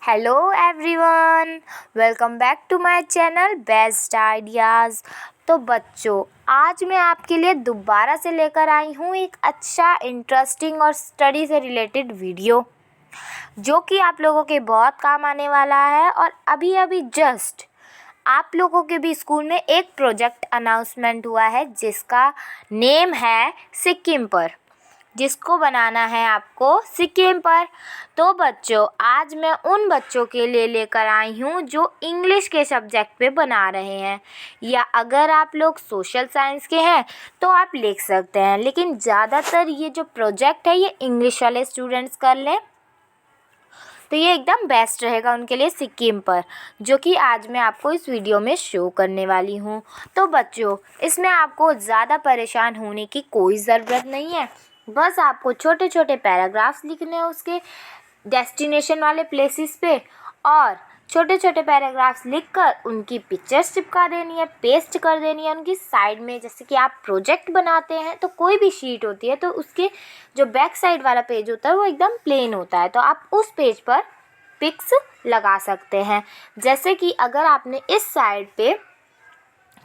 Hello everyone, welcome back to my channel best ideas. तो बच्चों, आज मैं आपके लिए दोबारा से लेकर आई हूँ एक अच्छा इंटरेस्टिंग और स्टडी से रिलेटेड वीडियो जो कि आप लोगों के बहुत काम आने वाला है। और अभी अभी जस्ट आप लोगों के भी स्कूल में एक प्रोजेक्ट अनाउंसमेंट हुआ है जिसका नेम है सिक्किम पर, जिसको बनाना है आपको सिक्किम पर। तो बच्चों, आज मैं उन बच्चों के लिए लेकर आई हूँ जो इंग्लिश के सब्जेक्ट पे बना रहे हैं, या अगर आप लोग सोशल साइंस के हैं तो आप लिख सकते हैं, लेकिन ज़्यादातर ये जो प्रोजेक्ट है ये इंग्लिश वाले स्टूडेंट्स कर लें तो ये एकदम बेस्ट रहेगा उनके लिए सिक्किम पर, जो कि आज मैं आपको इस वीडियो में शो करने वाली हूँ। तो बच्चों, इसमें आपको ज़्यादा परेशान होने की कोई ज़रूरत नहीं है। बस आपको छोटे छोटे पैराग्राफ्स लिखने हैं उसके डेस्टिनेशन वाले प्लेसेस पे, और छोटे छोटे पैराग्राफ्स लिखकर उनकी पिक्चर्स चिपका देनी है, पेस्ट कर देनी है उनकी साइड में। जैसे कि आप प्रोजेक्ट बनाते हैं तो कोई भी शीट होती है तो उसके जो बैक साइड वाला पेज होता है वो एकदम प्लेन होता है, तो आप उस पेज पर पिक्स लगा सकते हैं। जैसे कि अगर आपने इस साइड पे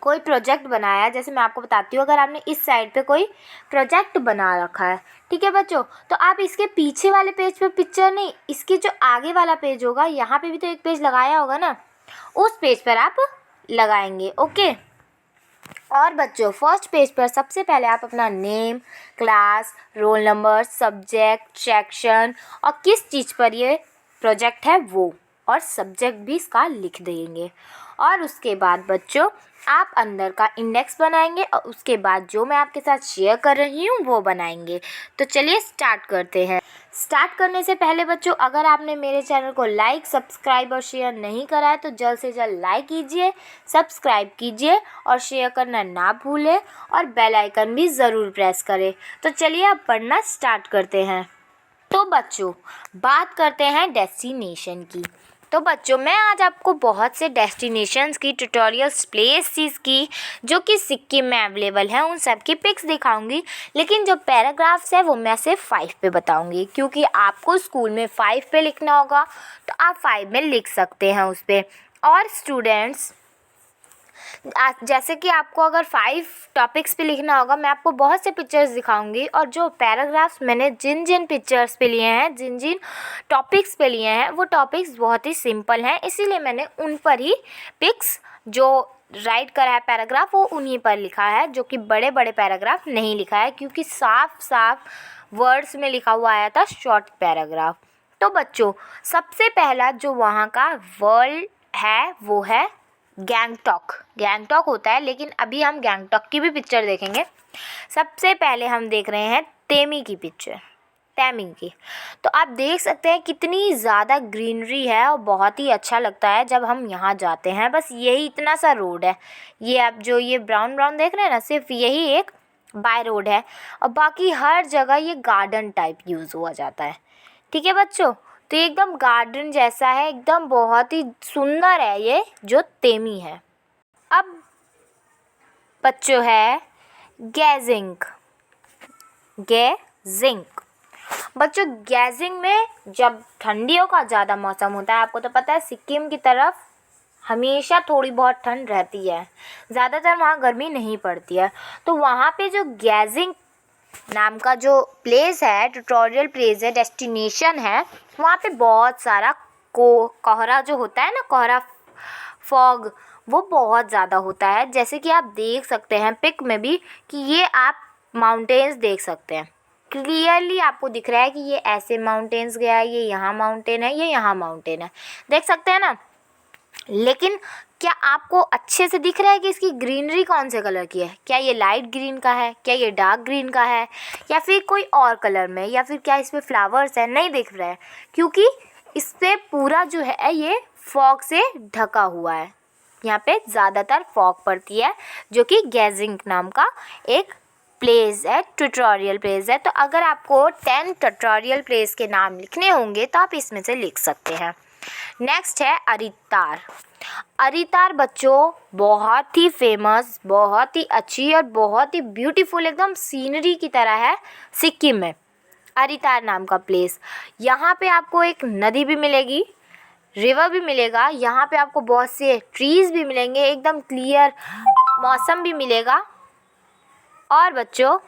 कोई प्रोजेक्ट बनाया, जैसे मैं आपको बताती हूँ, अगर आपने इस साइड पे कोई प्रोजेक्ट बना रखा है, ठीक है बच्चों, तो आप इसके पीछे वाले पेज पे पिक्चर नहीं, इसके जो आगे वाला पेज होगा, यहाँ पे भी तो एक पेज लगाया होगा ना, उस पेज पर आप लगाएंगे। ओके। और बच्चों, फर्स्ट पेज पर सबसे पहले आप अपना name, class, roll number, subject, section और किस चीज़ पर ये प्रोजेक्ट है वो, और सब्जेक्ट भी इसका लिख देंगे। और उसके बाद बच्चों, आप अंदर का इंडेक्स बनाएंगे और उसके बाद जो मैं आपके साथ शेयर कर रही हूँ वो बनाएंगे। तो चलिए स्टार्ट करते हैं। स्टार्ट करने से पहले बच्चों, अगर आपने मेरे चैनल को लाइक, सब्सक्राइब और शेयर नहीं करा है तो जल्द से जल्द लाइक कीजिए, सब्सक्राइब कीजिए और शेयर करना ना भूलें, और बेल आइकन भी ज़रूर प्रेस करें। तो चलिए अब पढ़ना स्टार्ट करते हैं। तो बच्चों, बात करते हैं डेस्टिनेशन की। तो बच्चों, मैं आज आपको बहुत से डेस्टिनेशंस की, ट्यूटोरियल्स, प्लेसेस की जो कि सिक्किम में अवेलेबल हैं, उन सब की पिक्स दिखाऊंगी। लेकिन जो पैराग्राफ्स है वो मैं सिर्फ 5 पे बताऊंगी, क्योंकि आपको स्कूल में 5 पे लिखना होगा तो आप 5 में लिख सकते हैं उस पर। और स्टूडेंट्स, जैसे कि आपको अगर 5 टॉपिक्स पे लिखना होगा, मैं आपको बहुत से पिक्चर्स दिखाऊंगी, और जो पैराग्राफ्स मैंने जिन जिन पिक्चर्स पे लिए हैं, जिन जिन टॉपिक्स पे लिए हैं, वो टॉपिक्स बहुत ही सिंपल हैं, इसीलिए मैंने उन पर ही पिक्स जो राइट करा है पैराग्राफ वो उन्हीं पर लिखा है, जो कि बड़े बड़े पैराग्राफ नहीं लिखा है, क्योंकि साफ साफ वर्ड्स में लिखा हुआ आया था शॉर्ट पैराग्राफ। तो बच्चों, सबसे पहला जो वहाँ का वर्ल्ड है वो है गैंगटॉक। गैंगटॉक होता है, लेकिन अभी हम गैंगटॉक की भी पिक्चर देखेंगे। सबसे पहले हम देख रहे हैं तेमी की पिक्चर, तैमिंग की। तो आप देख सकते हैं कितनी ज़्यादा ग्रीनरी है और बहुत ही अच्छा लगता है जब हम यहाँ जाते हैं। बस यही इतना सा रोड है, ये आप जो ये ब्राउन ब्राउन देख रहे हैं ना, सिर्फ यही एक बाय रोड है, और बाकी हर जगह ये गार्डन टाइप यूज़ हुआ जाता है। ठीक है बच्चों, तो ये एकदम गार्डन जैसा है, एकदम बहुत ही सुंदर है ये जो तेमी है। अब बच्चों है गैजिंग। गैजिंग बच्चों, गैजिंग में जब ठंडियों का ज़्यादा मौसम होता है, आपको तो पता है सिक्किम की तरफ हमेशा थोड़ी बहुत ठंड रहती है, ज़्यादातर वहाँ गर्मी नहीं पड़ती है। तो वहाँ पे जो गैजिंग नाम का जो प्लेस है, ट्यूटोरियल प्लेस है, डेस्टिनेशन है, वहाँ पे बहुत सारा कोहरा जो होता है ना, कोहरा, फॉग, वो बहुत ज़्यादा होता है। जैसे कि आप देख सकते हैं पिक में भी कि ये आप माउंटेन्स देख सकते हैं, क्लियरली आपको दिख रहा है कि ये ऐसे माउंटेन्स गया है, ये यहाँ माउंटेन है, ये यहाँ माउंटेन है, देख सकते हैं ना। लेकिन क्या आपको अच्छे से दिख रहा है कि इसकी ग्रीनरी कौन से कलर की है? क्या ये लाइट ग्रीन का है, क्या ये डार्क ग्रीन का है, या फिर कोई और कलर में, या फिर क्या इसमें फ्लावर्स है? नहीं दिख रहा है, क्योंकि इस पे पूरा जो है ये फॉग से ढका हुआ है। यहाँ पे ज़्यादातर फॉग पड़ती है, जो कि गैजिंग नाम का एक प्लेस है, ट्यूटोरियल प्लेस है। तो अगर आपको 10 ट्यूटोरियल प्लेस के नाम लिखने होंगे तो आप इसमें से लिख सकते हैं। नेक्स्ट है अरितार। अरितार बच्चों बहुत ही फेमस, बहुत ही अच्छी और बहुत ही ब्यूटीफुल, एकदम सीनरी की तरह है सिक्किम में, अरितार नाम का प्लेस। यहाँ पे आपको एक नदी भी मिलेगी, रिवर भी मिलेगा, यहाँ पे आपको बहुत से ट्रीज़ भी मिलेंगे, एकदम क्लियर मौसम भी मिलेगा। और बच्चों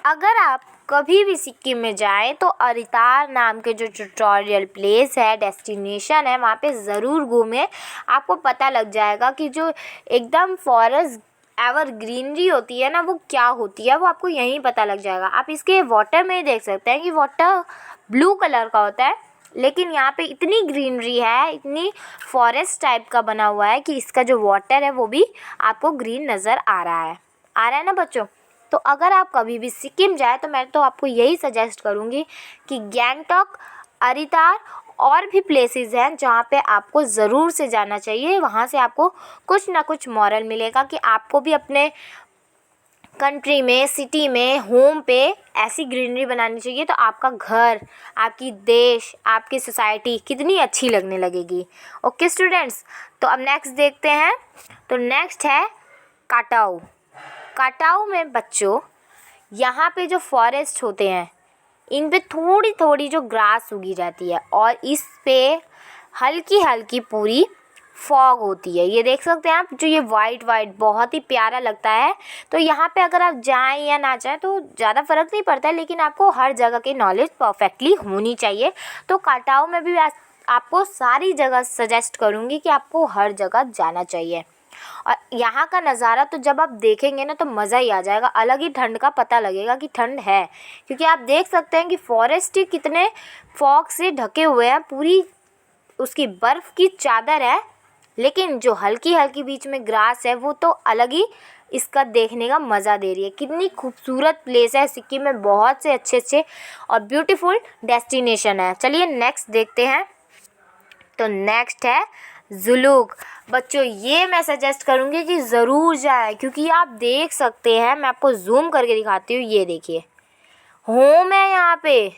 अगर आप कभी भी सिक्किम में जाएं तो अरितार नाम के जो ट्यूटोरियल प्लेस है, डेस्टिनेशन है, वहाँ पे ज़रूर घूमें। आपको पता लग जाएगा कि जो एकदम फॉरेस्ट एवर ग्रीनरी होती है ना, वो क्या होती है, वो आपको यहीं पता लग जाएगा। आप इसके वाटर में ही देख सकते हैं कि वाटर ब्लू कलर का होता है, लेकिन यहाँ पे इतनी ग्रीनरी है, इतनी फॉरेस्ट टाइप का बना हुआ है कि इसका जो वाटर है वो भी आपको ग्रीन नज़र आ रहा है ना बच्चों। तो अगर आप कभी भी सिक्किम जाए तो मैं तो आपको यही सजेस्ट करूँगी कि गैंगटॉक, अरितार और भी प्लेसेस हैं जहाँ पे आपको ज़रूर से जाना चाहिए। वहाँ से आपको कुछ ना कुछ मॉरल मिलेगा कि आपको भी अपने कंट्री में, सिटी में, होम पे ऐसी ग्रीनरी बनानी चाहिए, तो आपका घर, आपकी देश, आपकी सोसाइटी कितनी अच्छी लगने लगेगी। ओके स्टूडेंट्स, तो अब नेक्स्ट देखते हैं। तो नेक्स्ट है काटाऊ। काटाऊ में बच्चों यहाँ पे जो फॉरेस्ट होते हैं, इन पे थोड़ी थोड़ी जो ग्रास उगी जाती है और इस पे हल्की हल्की पूरी फॉग होती है। ये देख सकते हैं आप, जो ये वाइट बहुत ही प्यारा लगता है। तो यहाँ पे अगर आप जाएं या ना जाएं तो ज़्यादा फ़र्क नहीं पड़ता है, लेकिन आपको हर जगह की नॉलेज परफेक्टली होनी चाहिए। तो काटाऊ में भी आपको सारी जगह सजेस्ट करूँगी कि आपको हर जगह जाना चाहिए। और यहाँ का नज़ारा तो जब आप देखेंगे ना तो मज़ा ही आ जाएगा, अलग ही ठंड का पता लगेगा कि ठंड है, क्योंकि आप देख सकते हैं कि फॉरेस्ट ही कितने फॉग से ढके हुए हैं, पूरी उसकी बर्फ़ की चादर है, लेकिन जो हल्की हल्की बीच में ग्रास है वो तो अलग ही इसका देखने का मज़ा दे रही है। कितनी खूबसूरत प्लेस है सिक्किम में, बहुत से अच्छे अच्छे और ब्यूटीफुल डेस्टिनेशन है। चलिए नेक्स्ट देखते हैं। तो नेक्स्ट है जुलूक। बच्चों ये मैं सजेस्ट करूँगी कि ज़रूर जाए, क्योंकि आप देख सकते हैं, मैं आपको जूम करके दिखाती हूँ, ये देखिए होम है यहाँ पे।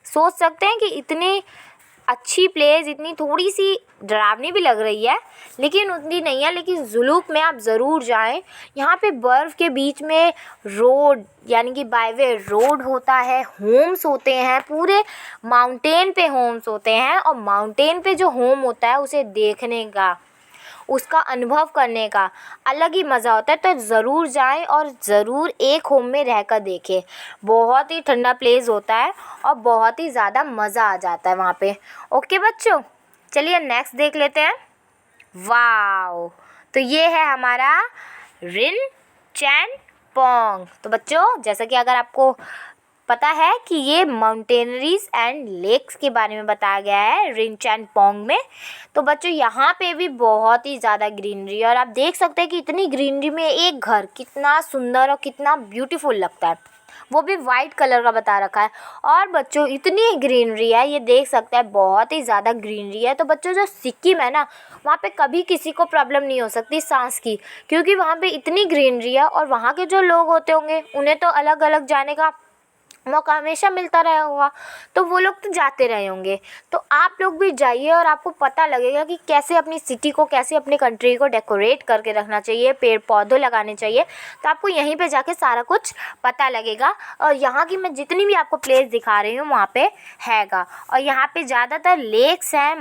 सोच सकते हैं कि इतनी अच्छी प्लेस, इतनी थोड़ी सी डरावनी भी लग रही है लेकिन उतनी नहीं है, लेकिन जुलूक में आप ज़रूर जाएं। यहाँ पे बर्फ़ के बीच में रोड, यानी कि बाईवे रोड होता है, होम्स होते हैं, पूरे माउंटेन पे होम्स होते हैं, और माउंटेन पे जो होम होता है उसे देखने का, उसका अनुभव करने का अलग ही मज़ा होता है। तो ज़रूर जाएं और ज़रूर एक होम में रहकर देखें। बहुत ही ठंडा प्लेस होता है और बहुत ही ज़्यादा मज़ा आ जाता है वहाँ पे। ओके बच्चों, चलिए नेक्स्ट देख लेते हैं। वाओ, तो ये है हमारा रिन चैन पोंग। तो बच्चों जैसा कि अगर आपको पता है कि ये माउंटेनरीज एंड लेक्स के बारे में बताया गया है रिनचैन पोंग में, तो बच्चों यहाँ पे भी बहुत ही ज़्यादा ग्रीनरी है, और आप देख सकते हैं कि इतनी ग्रीनरी में एक घर कितना सुंदर और कितना ब्यूटीफुल लगता है, वो भी वाइट कलर का बता रखा है। और बच्चों इतनी ग्रीनरी है, ये देख सकते हैं बहुत ही ज़्यादा ग्रीनरी है। तो बच्चों जो सिक्किम है ना, वहाँ पे कभी किसी को प्रॉब्लम नहीं हो सकती सांस की, क्योंकि वहाँ पे इतनी ग्रीनरी है, और वहाँ के जो लोग होते होंगे उन्हें तो अलग अलग जाने का मौका हमेशा मिलता रहा होगा, तो वो लोग तो जाते रहे होंगे। तो आप लोग भी जाइए और आपको पता लगेगा कि कैसे अपनी सिटी को, कैसे अपनी कंट्री को डेकोरेट करके रखना चाहिए, पेड़ पौधे लगाने चाहिए। तो आपको यहीं पे जाके सारा कुछ पता लगेगा। और यहाँ की मैं जितनी भी आपको प्लेस दिखा रही हूँ वहाँ पे हैगा, और यहाँ पे ज़्यादातर लेक्स हैं,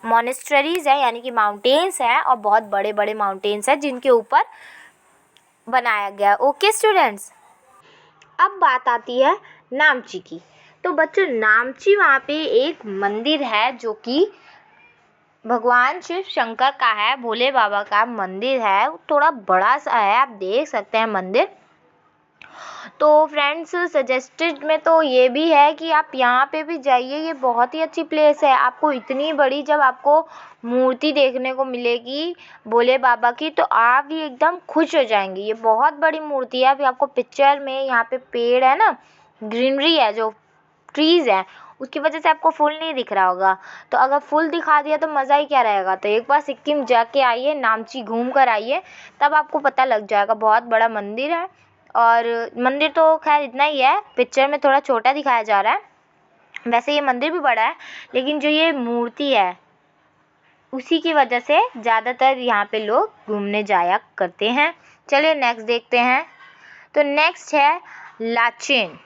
मॉनेस्ट्रीज हैं, यानी कि माउंटेन्स हैं, और बहुत बड़े बड़े माउंटेन्स हैं जिनके ऊपर बनाया गया। ओके स्टूडेंट्स, अब बात आती है नामची की। तो बच्चों नामची वहाँ पे एक मंदिर है जो कि भगवान शिव शंकर का है, भोले बाबा का मंदिर है, थोड़ा बड़ा सा है, आप देख सकते हैं मंदिर। तो फ्रेंड्स सजेस्टेड में तो ये भी है कि आप यहाँ पे भी जाइए, ये बहुत ही अच्छी प्लेस है। आपको इतनी बड़ी जब आपको मूर्ति देखने को मिलेगी भोले बाबा की, तो आप भी एकदम खुश हो जाएंगे। ये बहुत बड़ी मूर्ति है। अभी आपको पिक्चर में यहाँ पे पेड़ है ना, ग्रीनरी है, जो ट्रीज़ हैं, उसकी वजह से आपको फुल नहीं दिख रहा होगा। तो अगर फुल दिखा दिया तो मज़ा ही क्या रहेगा। तो एक बार सिक्किम जाके आइए, नामची घूम कर आइए, तब आपको पता लग जाएगा। बहुत बड़ा मंदिर है, और मंदिर तो खैर इतना ही है, पिक्चर में थोड़ा छोटा दिखाया जा रहा है, वैसे ये मंदिर भी बड़ा है, लेकिन जो ये मूर्ति है उसी की वजह से ज़्यादातर यहाँ पे लोग घूमने जाया करते हैं। चलिए नेक्स्ट देखते हैं। तो नेक्स्ट है लाचेन।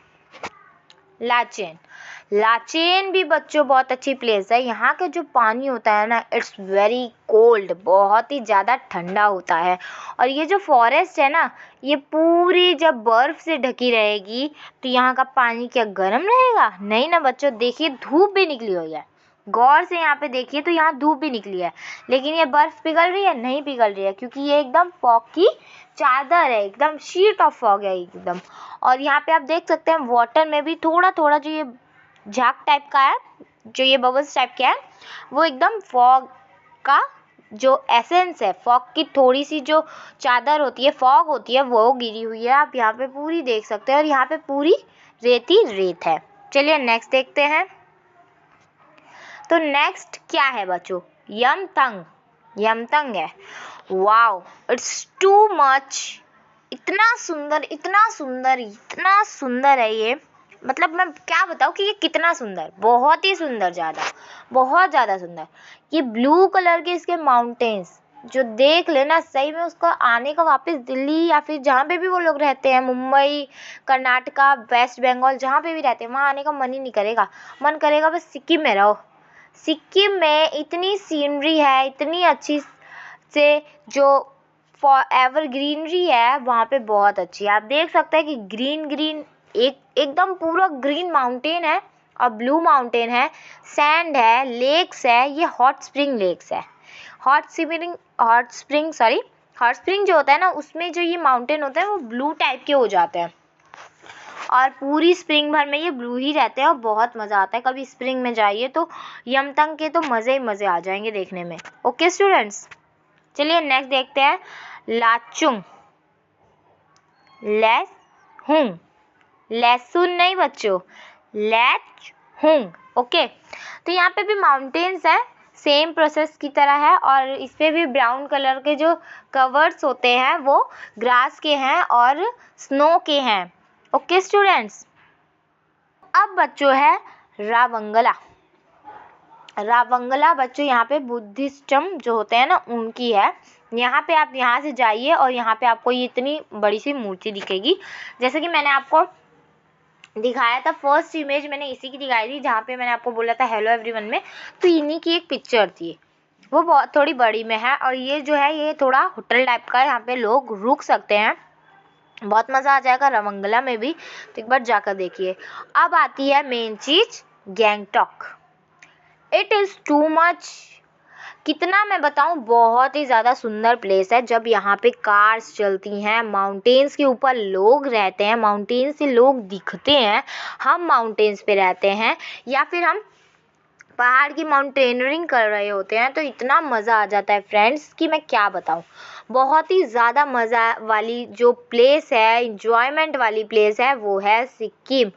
लाचेन भी बच्चों बहुत अच्छी प्लेस है। यहाँ का जो पानी होता है ना, इट्स वेरी कोल्ड, बहुत ही ज़्यादा ठंडा होता है। और ये जो फॉरेस्ट है ना, ये पूरी जब बर्फ़ से ढकी रहेगी तो यहाँ का पानी क्या गर्म रहेगा? नहीं ना बच्चों, देखिए धूप भी निकली हुई है, गौर से यहाँ पे देखिए तो यहाँ धूप भी निकली है, लेकिन ये बर्फ़ पिघल रही है? नहीं पिघल रही है, क्योंकि ये एकदम फॉग की चादर है, एकदम शीट ऑफ फॉग है एकदम। और यहाँ पे आप देख सकते हैं वाटर में भी थोड़ा थोड़ा जो ये झाग टाइप का है, जो ये बबल्स टाइप के है, वो एकदम फॉग का जो एसेंस है, फॉग की थोड़ी सी जो चादर होती है, फॉग होती है, वो गिरी हुई है। आप यहाँ पे पूरी देख सकते हैं और यहाँ पे पूरी रेत ही रेत है। चलिए नेक्स्ट देखते हैं। तो नेक्स्ट क्या है बच्चों? यमतंग। यमतंग है। वाओ, इट्स टू मच, इतना सुंदर, इतना सुंदर, इतना सुंदर है ये, मतलब मैं क्या बताऊँ कि ये कितना सुंदर, बहुत ही सुंदर, ज़्यादा, बहुत ज़्यादा सुंदर। ये ब्लू कलर के इसके माउंटेन्स जो देख लेना, सही में उसका आने का वापस दिल्ली या फिर जहाँ पे भी वो लोग रहते हैं, मुंबई, कर्नाटका, वेस्ट बंगाल, जहाँ पे भी रहते हैं, वहाँ आने का मन ही नहीं करेगा। मन करेगा बस सिक्किम में रहो। सिक्किम में इतनी सीनरी है, इतनी अच्छी से जो एवर ग्रीनरी है वहाँ पे बहुत अच्छी है। आप देख सकते हैं कि ग्रीन ग्रीन एकदम पूरा ग्रीन माउंटेन है और ब्लू माउंटेन है, सैंड है, लेक्स है, ये हॉट स्प्रिंग लेक्स है। हॉट स्प्रिंग जो होता है ना, उसमें जो ये माउंटेन होते हैं वो ब्लू टाइप के हो जाते हैं और पूरी स्प्रिंग भर में ये ब्लू ही रहते हैं और बहुत मज़ा आता है। कभी स्प्रिंग में जाइए तो यमतंग के तो मज़े ही मज़े आ जाएंगे देखने में। ओके स्टूडेंट्स, चलिए नेक्स्ट देखते हैं। लाचुंग। लैचहुंग, लहसुन नहीं बच्चों, लैचहुंग। ओके, तो यहाँ पे भी माउंटेन्स हैं, सेम प्रोसेस की तरह है और इस पे भी ब्राउन कलर के जो कवर्स होते हैं वो ग्रास के हैं और स्नो के हैं। ओके स्टूडेंट्स, अब बच्चों है रावंगला। रावंगला बच्चों यहाँ पे बुद्धिस्टम जो होते हैं ना, उनकी है। यहाँ पे आप यहाँ से जाइए और यहाँ पे आपको ये इतनी बड़ी सी मूर्ति दिखेगी, जैसे कि मैंने आपको दिखाया था, फर्स्ट इमेज मैंने इसी की दिखाई थी जहाँ पे मैंने आपको बोला था हेलो एवरीवन में, तो इन्हीं की एक पिक्चर थी, वो बहुत थोड़ी बड़ी में है। और ये जो है ये थोड़ा होटल टाइप का है, यहाँ पे लोग रुक सकते हैं, बहुत मज़ा आ जाएगा रावंगला में भी, तो एक बार जाकर देखिए। अब आती है main cheese, Gangtok. It is too much, कितना मैं बताऊं, बहुत ही ज़्यादा सुंदर प्लेस है। जब यहाँ पे कार्स चलती हैं, माउंटेन्स के ऊपर लोग रहते हैं, माउंटेन्स से लोग दिखते हैं, हम माउंटेन्स पे रहते हैं या फिर हम पहाड़ की माउंटेनरिंग कर रहे होते हैं, तो इतना मज़ा आ जाता है फ्रेंड्स कि मैं क्या बताऊं। बहुत ही ज़्यादा मज़ा वाली जो प्लेस है, इंजॉयमेंट वाली प्लेस है, वो है सिक्किम।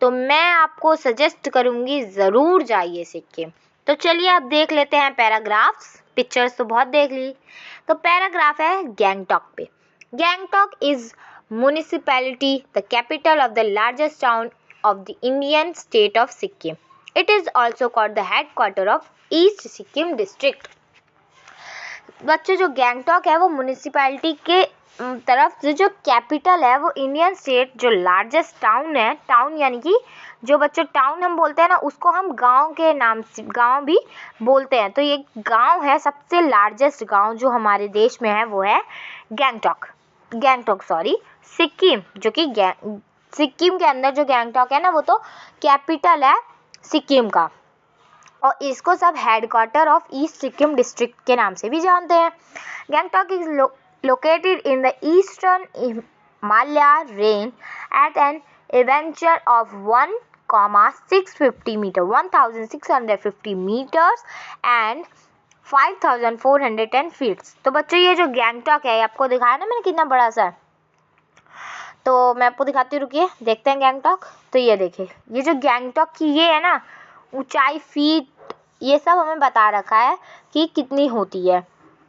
तो मैं आपको सजेस्ट करूँगी ज़रूर जाइए सिक्किम। तो चलिए अब देख लेते हैं पैराग्राफ्स। पिक्चर्स तो बहुत देख ली, तो पैराग्राफ है गैंगटॉक पे। Gangtok is municipality, the capital of the largest town of the Indian state of Sikkim. It is also called the headquarter of East Sikkim district. बच्चों जो गैंगटॉक है वो म्यूनिसिपैलिटी के तरफ से जो कैपिटल है, वो इंडियन स्टेट जो लार्जेस्ट टाउन है, टाउन यानी कि जो बच्चों टाउन हम बोलते हैं ना, उसको हम गांव के नाम से गांव भी बोलते हैं। तो ये गांव है, सबसे लार्जेस्ट गांव जो हमारे देश में है वो है गैंगटॉक सिक्किम, जो कि सिक्किम के अंदर जो गैंगटॉक है ना, वो तो कैपिटल है सिक्किम का, और इसको सब headquarter of east Sikkim district के नाम से भी जानते हैं। Gangtok is located in the eastern Himalaya range at an adventure of 1650 meters and 5410 feet. तो बच्चों ये जो गैंगटॉक है, आपको दिखाया ना मैंने कितना बड़ा सा है, तो मैं आपको दिखाती हूँ, रुकिए देखते हैं गैंगटॉक। तो ये देखिए, ये जो गैंगटॉक की ये है ना ऊंचाई, फीट, ये सब हमें बता रखा है कि कितनी होती है।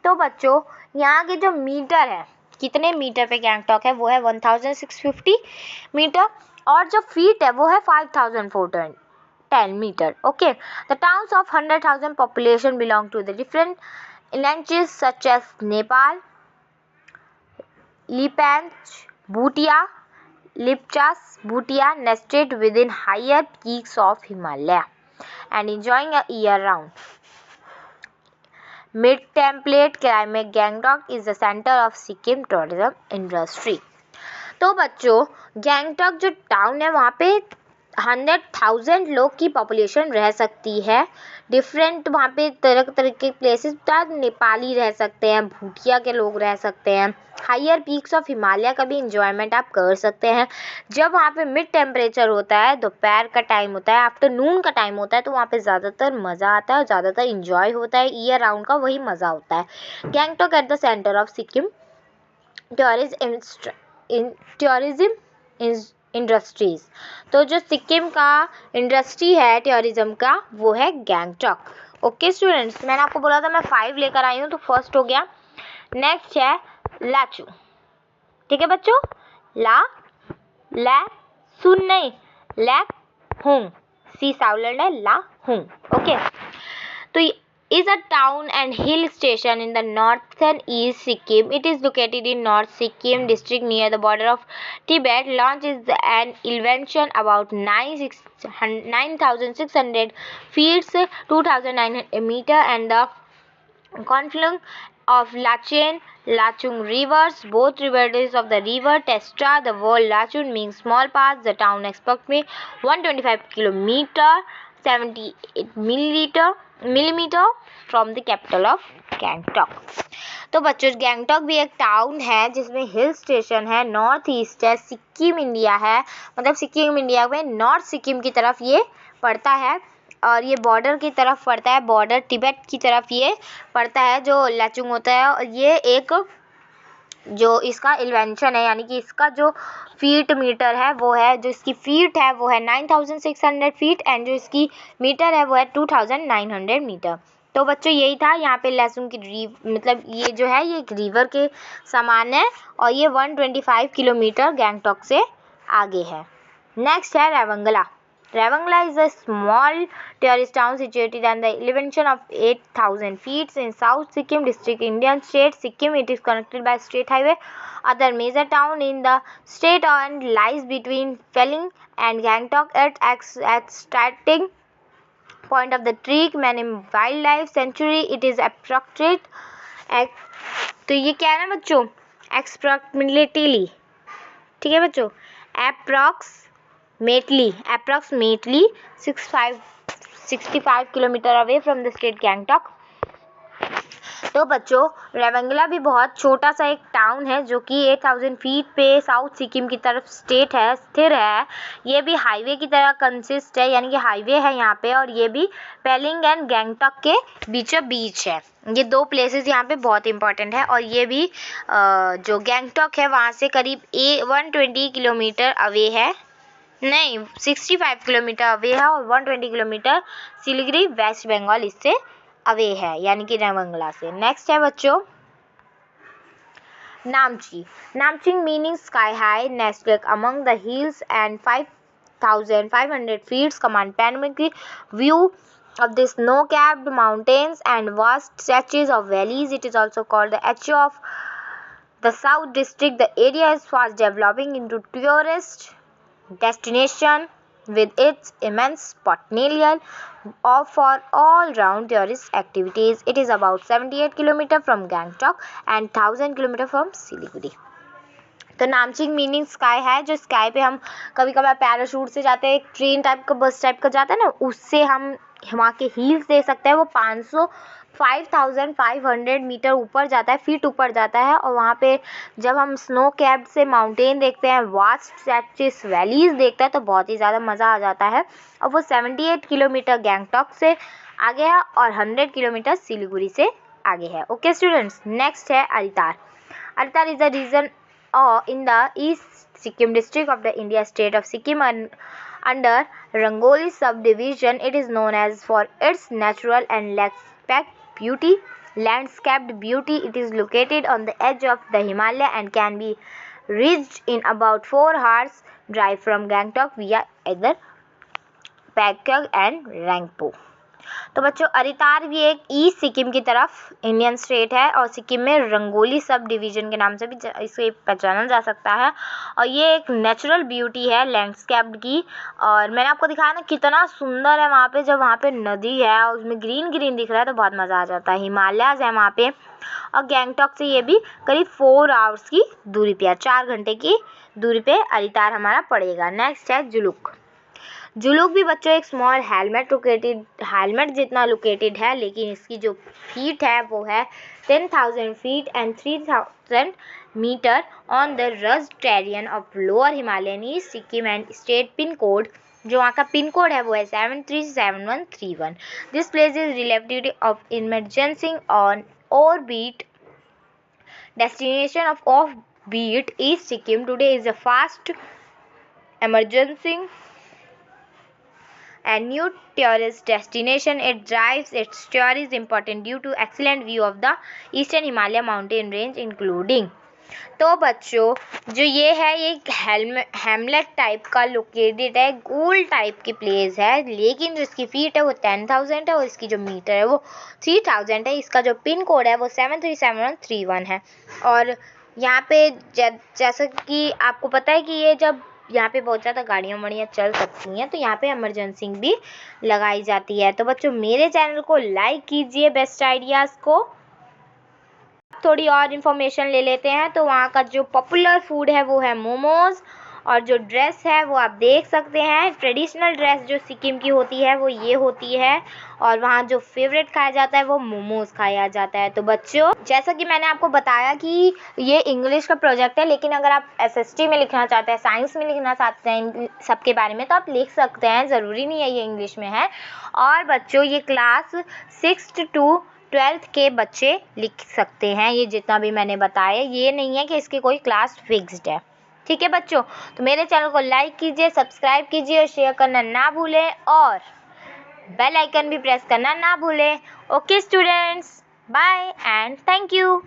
तो बच्चों यहाँ के जो मीटर है, कितने मीटर पे गैंगटॉक है, वो है 1650 मीटर, और जो फीट है वो है 5410 metre. Okay, the towns of 100,000 population belong to the different languages such as Nepal, Lepcha, Bhutia, Lipchas, Bhutia nested within higher peaks of Himalaya and enjoying a year-round mid-temperate climate. Gangtok is the center of Sikkim tourism industry. तो बच्चों, गैंगटॉक जो town है वहाँ पे 100,000 लोग की population रह सकती है। डिफरेंट वहाँ पे तरह तरह के प्लेसेस, नेपाली रह सकते हैं, भूटिया के लोग रह सकते हैं। हायर पीक्स ऑफ हिमालय का भी इंजॉयमेंट आप कर सकते हैं। जब वहाँ पे मिड टेम्परेचर होता है, दोपहर का टाइम होता है, आफ्टरनून का टाइम होता है, तो वहाँ पे ज़्यादातर मज़ा आता है और ज़्यादातर इंजॉय होता है। ईयर राउंड का वही मज़ा होता है। Gangtok at the centre of Sikkim tourism industries. तो जो सिक्किम का इंडस्ट्री है टूरिज्म का, वो है गैंगटॉक। ओके स्टूडेंट्स, मैंने आपको बोला था मैं 5 लेकर आई हूँ, तो फर्स्ट हो गया। नेक्स्ट है लाचू। ठीक है बच्चों, ला सुन नहीं, लैक हुंग, सी साउंड है ला हुंग। ओके, तो is a town and hill station in the northern East Sikkim. It is located in North Sikkim district near the border of Tibet. Launch is an elevation about 9,600 feet, 2,900 meter, and the confluence of Lachen, Lachung rivers. Both tributaries of the river Testra, the word Lachun means small pass. The town approximately 125 kilometer, 78 millimeter from the capital of Gangtok. तो बच्चों, गैंगटॉक भी एक town है जिसमें hill station है, north east है, Sikkim India है, मतलब सिक्किम इंडिया में नॉर्थ सिक्किम की तरफ ये पड़ता है और ये बॉर्डर की तरफ पड़ता है, बॉर्डर तिब्बत की तरफ ये पड़ता है जो लाचुंग होता है। और ये एक जो इसका इन्वेंशन है, यानी कि इसका जो फीट मीटर है वो है, जो इसकी फीट है वो है 9,600 फीट एंड जो इसकी मीटर है वो है 2,900 मीटर। तो बच्चों यही था। यहाँ पे लाचुंग की मतलब ये जो है ये एक रिवर के समान है और ये 125 किलोमीटर गैंगटॉक से आगे है। नेक्स्ट है रेवंगला। Ravangla is a small tourist town situated at the elevation of 8,000 feet in South Sikkim district, Indian state Sikkim. It is connected by state highway. Other major town in the state and lies between Pheling and Gangtok at starting point of the Trek Manim Wildlife Sanctuary. It is approximate. तो ये क्या है ना बच्चों, approximately, ठीक है बच्चों, approximately 65 kilometre away from the state Gangtok. तो बच्चों, रेवंगला भी बहुत छोटा सा एक टाउन है जो कि 8,000 फीट पे साउथ सिक्किम की तरफ स्थिर है। ये भी हाईवे की तरह कंसिस्ट है, यानी कि हाईवे है यहाँ पे, और ये भी पेलिंग एंड गैंगटॉक के बीचों बीच है। ये दो प्लेसेस यहाँ पे बहुत इंपॉर्टेंट है। और ये भी जो गैंगटॉक है वहाँ से करीब 120 किलोमीटर अवे है, नहीं 65 किलोमीटर अवे है, और 120 किलोमीटर सिलीगुड़ी वेस्ट बंगाल इससे अवे है, यानी कि रेवंगला से। नेक्स्ट है बच्चों Namchi. Namchi meaning sky high nested among the hills and 5,500 feet command panoramic view of the snow-capped mountains and vast stretches of valleys. It is also called the Echo of the South District. The area is fast developing into tourist destination with its immense potential for all-round tourist activities. It is about 78 km from Gangtok and 1,000 km from Siliguri. तो नामचिंग meaning sky है, जो sky पे हम कभी कभार parachute से जाते हैं, एक ट्रेन टाइप का बस टाइप का जाता है ना, उससे हम वहाँ के हील्स देख सकते हैं। वो 5,500 मीटर ऊपर जाता है, फीट ऊपर जाता है। और वहाँ पे जब हम स्नो कैप्ड से माउंटेन देखते हैं, वास्ट स्ट्रेचेस वैलीज देखते हैं, तो बहुत ही ज़्यादा मज़ा आ जाता है। और वो 78 किलोमीटर गैंगटॉक से आगे है और 100 किलोमीटर सिलीगुड़ी से आगे है। ओके स्टूडेंट्स, नेक्स्ट है Aritar. Aritar is the region in the East Sikkim district of the India state of Sikkim and under Rangoli subdivision. It is known as for its natural and landscaped beauty. It is located on the edge of the Himalaya and can be reached in about 4 hours drive from Gangtok via either Pyeongtaek and Rangpo. तो बच्चों अरितार भी एक east Sikkim की तरफ Indian state है और सिक्किम में rangoli sub division के नाम से भी इसे पहचाना जा सकता है। और ये एक नेचुरल ब्यूटी है लैंडस्केप की। और मैंने आपको दिखाया ना कितना सुंदर है वहाँ पे, जब वहाँ पे नदी है और उसमें ग्रीन ग्रीन दिख रहा है तो बहुत मज़ा आ जाता है। हिमालयाज़ है वहाँ पे और गैंगटॉक से ये भी करीब 4 आवर्स की दूरी पे है, 4 घंटे की दूरी पे अरितार हमारा पड़ेगा। नेक्स्ट है जुलुक। जुलुक भी बच्चों एक स्मॉल हेलमेट जितना लोकेटेड है, लेकिन इसकी जो फीट है वो है 10,000 feet and 3,000 metre on the ridge terrain of lower Himalayan east Sikkim and state pin code, जो वहाँ का पिन कोड है वो है 737131। This place is relatively of emergency on orbit destination of offbeat East Sikkim today is a fast emerging and new tourist destination. It drives its tourists important due to excellent view of the eastern Himalaya mountain range including। तो बच्चों जो ये है एक हेमलेट type का located है, गोल type की place है, लेकिन जो इसकी फीट है वो 10,000 है और इसकी जो मीटर है वो 3,000 है। इसका जो पिन कोड है वो 737131 है। और यहाँ पे जैसा कि आपको पता है कि ये जब यहाँ पे बहुत ज़्यादा गाड़ियाँ वाड़ियाँ चल सकती हैं तो यहाँ पे इमरजेंसी भी लगाई जाती है। तो बच्चों मेरे चैनल को लाइक कीजिए बेस्ट आइडियाज़ को। थोड़ी और इन्फॉर्मेशन ले लेते हैं। तो वहाँ का जो पॉपुलर फूड है वो है मोमोज़, और जो ड्रेस है वो आप देख सकते हैं, ट्रेडिशनल ड्रेस जो सिक्किम की होती है वो ये होती है। और वहाँ जो फेवरेट खाया जाता है वो मोमोज़ खाया जाता है। तो बच्चों जैसा कि मैंने आपको बताया कि ये इंग्लिश का प्रोजेक्ट है, लेकिन अगर आप SST में लिखना चाहते हैं, साइंस में लिखना चाहते हैं इन सबके बारे में तो आप लिख सकते हैं, ज़रूरी नहीं है ये इंग्लिश में है। और बच्चों ये क्लास 6th to 12th के बच्चे लिख सकते हैं, ये जितना भी मैंने बताया, ये नहीं है कि इसकी कोई क्लास फिक्स्ड है। ठीक है बच्चों, तो मेरे चैनल को लाइक कीजिए, सब्सक्राइब कीजिए और शेयर करना ना भूलें और बेल आइकन भी प्रेस करना ना भूलें। Okay students, bye and thank you.